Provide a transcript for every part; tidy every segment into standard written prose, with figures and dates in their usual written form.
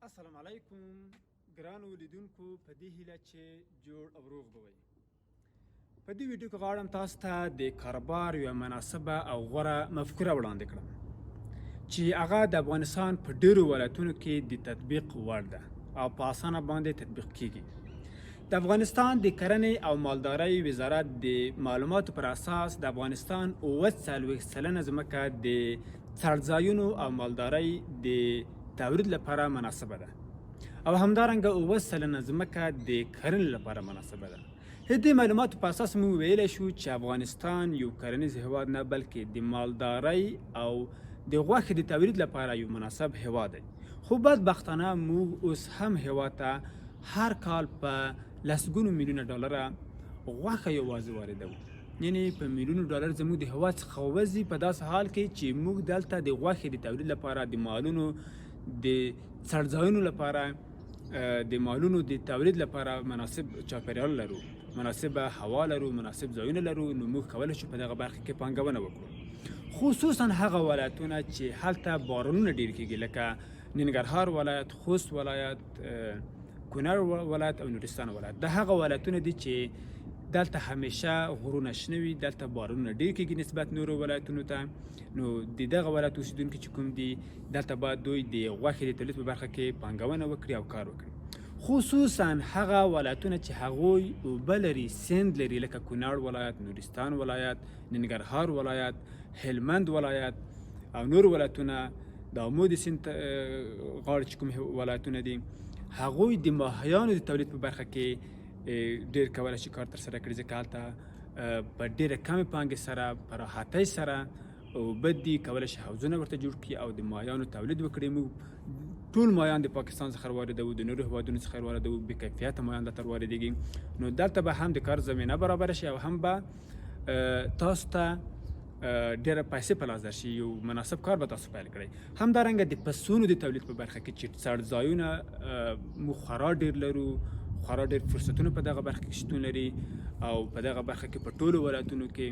السلام علیکم ګرانو لیدونکو په دې هیله چې جوړ او روغ به وئ. په دې ویډیو کې غواړم تاسو ته د کاروبار یوه مناسبه او غوره مفکوره وړاندې کړم چې هغه د افغانستان په ډېرو ولایتونو کې د تطبیق وړ ده او په اسانه باندې تطبیق کیږي. د افغانستان د کرنې او مالدارۍ وزارت د معلوماتو پر اساس د افغانستان 40 سلنه ځمکه د څړځایونو او مالدارۍ د تولید لپاره مناسبه ده او همدارنګه 9 سلنه ځمکه د کرنې لپاره مناسبه ده. د دې معلوماتو په اساس موږ ویلی شو چې افغانستان یو کرنیز هیواد نه بلکې د مالدارۍ او د غوښې د تولید لپاره یو مناسب هیواد دی. خو بدبختانه موږ اوس هم هیواد ته هر کال په لسګونو میلیونه ډالره غوښه یوازې واردوو، یعنې په میلیونو ډالر زموږ د هیواد څخه وځي، په داسې حال کې چې موږ دلته د غوښې د تولید لپاره د مالونو د څړځایونو لپاره د مالونو د تولید لپاره مناسب چاپیریال لرو، مناسبه هوا لرو، مناسب ځایونه لرو، نو موږ کولی شو په دغه برخه کې پانګونه وکړو. خصوصا هغه ولایتونه چې هلته بارانونه ډېر کیږي لکه ننګرهار ولایت، خوست ولایت، کونړ ولایت او نورستان ولایت. دا هغه ولایتونه دي چې دلته همیشه غرونه شنه وي، دلته بارانونه ډېر کیږي نسبت نورو ولایتونو ته. نو د دغه ولایت اوسیدونکي چې کوم دي دلته باید دوی د غوښې د تولید په برخه کې پانګونه وکړي او کار وکړي. خصوصا هغه ولایتونه چې هغوی اوبه لري، سیند لري، لکه کونړ ولایت، نورستان ولایت، ننګرهار ولایت، هلمند ولایت او نور ولایتونه د آمو د سیند غاړې چې کوم ولایتونه دي، هغوی د ماهیانو د تولید په برخه کې ډېر کولی شي کار ترسره کړي، ځکه هلته په ډېره کمې پانګې سره په راحتۍ سره اوبه دي، کولی شي حوضونه ورته جوړ کړي او د ماهیانو تولید وکړي. موږ ټول ماهیان د پاکستان څخه واردوو، د نورو هیوادونو څخه واردوو، بې کیفیته ماهیان دلته واردېږي. نو دلته به هم د کار زمینه برابره شي او هم به تاسو ته ډېره پیسې په لاس درشي، یو مناسب کار به تاسو پیل کړئ. همدارنګه د پسونو د تولید په برخه کې چې څړځایونه موږ خورا ډېر لرو، خورا ډېر فرصتونه په دغه برخه کې شتون لري او په دغه برخه کې په ټولو ولایتونو کې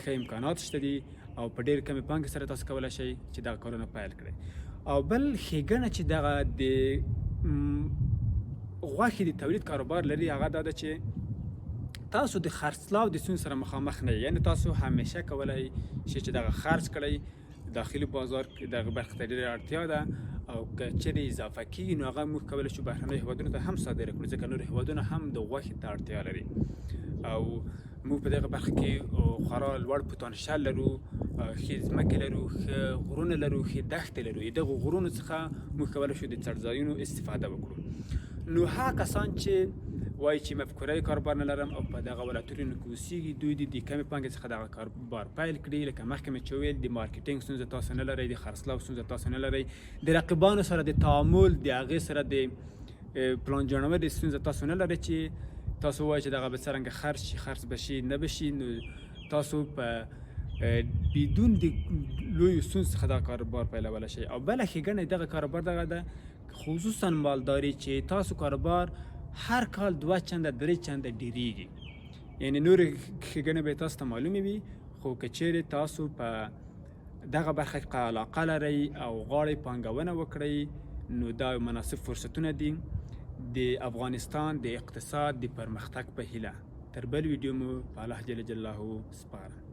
ښه امکانات شته دي او په ډېر کمې پانګې سره تاسو کولی شئ چې دغه کارونه پیل کړئ. او بل ښېګڼه چې دغه د غوښې د تولید کاروبار لري هغه دا ده چې تاسو د خرڅلاو د ستونزې سره مخامخ نه یئ، یعنې تاسو همیشه کولی شئ چې دغه خرڅ کړئ. داخلي بازار کې دغه برخې ته ډېره اړتیا ده او که چیرې اضافه کېږي نو هغه موږ کولی شو بهرنیو هیوادونو ته هم صادره کړو، ځکه نور هیوادونه هم د غوښې ته اړتیا لري او موږ په دغه برخه کې خورا لوړ پوتانشل لرو، ښې ځمکې لرو، ښه غرونه لرو، ښې دښتې لرو. د دغو غرونو څخه موږ کولی شو د څړځایونو استفاده وکړو. نو هغه کسان چې وایي چې مفکوره کاروبار نه لرم او په دغه ولایتونو کې اوسېږي، دوی د کمې پانګې څخه دغه کاروبار پیل کړي. لکه مخکې مې چې وویل، د مارکیټینګ ستونزه تاسو نه لرئ، د خرڅلاو ستونزه تاسو نه لرئ، د رقیبانو سره د تعامل، د هغې سره د پلان جوړونې د ستونزه تاسو نه لرئ چې تاسو وایئ چې دغه به څرنګه خرڅ شي، خرڅ به شي نه به شي. نو تاسو په بدون د لویو ستونزو څخه دغه کاروبار پیلولی شئ. او بله ښېګڼه دغه کاروبار دغه ده، خصوصا مالداري، چې تاسو کاروبار هر کال 2 چنده 3 چنده ډېرېږي. یعنې نورې ښېګڼې به تاسو ته معلومې وي، خو که چیرې تاسو په دغه برخه کې علاقه لرئ او غواړئ پانګونه وکړئ، نو دا مناسب فرصتونه دي د افغانستان د اقتصاد د پرمختګ په هیله. تر بل ویډیو مو په الله جل جلاله سپارم.